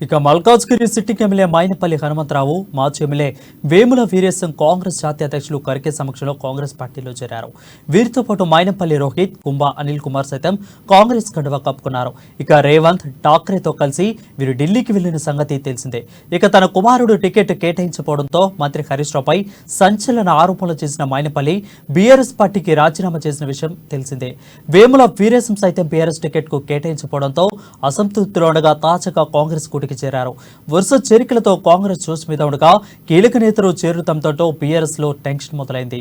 ఇక Malkajgiri sitting MLA Mainapalli Hanumantharao మాజీ MLA Vemula Veeresham Congress జాతీయ అధ్యక్షులు ఖర్గే సమక్షంలో కాంగ్రెస్ పార్టీలో చేరారు. వీరితో పాటు మైనపల్లి రోహిత్, కుంభా అనిల్ కుమార్ సైతం కాంగ్రెస్ కండువా కప్పుకున్నారు. ఇక రేవంత్ ఠాక్రేతో కలిసి వీరు ఢిల్లీకి వెళ్లిన సంగతి తెలిసిందే. ఇక తన కుమారుడు టికెట్ కేటాయించకపోవడంతో మంత్రి హరీష్ రావుపై సంచలన ఆరోపణలు చేసిన మైనపల్లి బీఆర్ఎస్ పార్టీకి రాజీనామా చేసిన విషయం తెలిసిందే. వేముల వీరేశం సైతం బీఆర్ఎస్ టికెట్ కు కేటాయించకపోవడంతో అసంతృప్తిలో ఉండగా తాజాగా కాంగ్రెస్ కూటికి చేరారు. వరుస చేరికలతో కాంగ్రెస్ జోష్ మీద ఉండగా కీలక నేతలు చేరుతంతో బీఆర్ఎస్ లో టెన్షన్ మొదలైంది.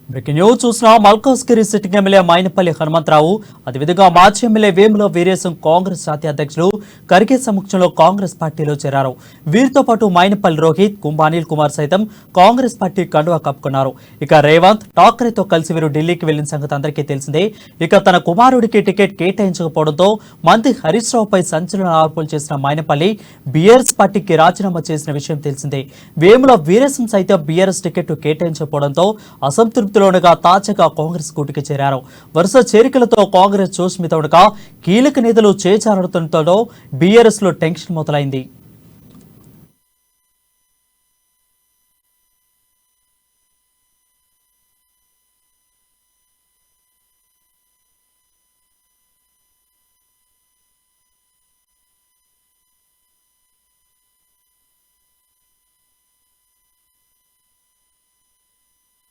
బ్రేకింగ్ న్యూస్ చూసిన మల్కాజ్గిరి సిట్టింగ్ ఎమ్మెల్యే మైనపల్లి హనుమంతరావు, అదేవిధంగా మాజీ ఎమ్మెల్యే వేముల వీరేశం కాంగ్రెస్ జాతీయ అధ్యక్షులు ఖర్గే సమక్షంలో కాంగ్రెస్ పార్టీలో చేరారు. వీరితో పాటు మైనపల్లి రోహిత్, కుంభా అనిల్ కుమార్ సైతం కాంగ్రెస్ పార్టీ కండువా కప్పుకున్నారు. ఇక రేవంత్ ఠాక్రేతో కలిసి వీరు ఢిల్లీకి వెళ్లిన సంగతి అందరికీ తెలిసిందే. ఇక తన కుమారుడికి టికెట్ కేటాయించకపోవడంతో మంత్రి హరీష్ రావుపై సంచలన ఆరోపణలు చేసిన మైనపల్లి బీఆర్ఎస్ పార్టీకి రాజీనామా చేసిన విషయం తెలిసిందే. వేముల వీరేశం సైతం బీఆర్ఎస్ టికెట్ కేటాయించకపోవడంతో అసంతృప్తిలో తాజాగా కాంగ్రెస్ కూటికి చేరారు. వరుస చేరికలతో కాంగ్రెస్ జోష్ మీద ఉండగా కీలక నేతలు చేచారడంతో బీఆర్ఎస్ లో టెన్షన్ మొదలైంది.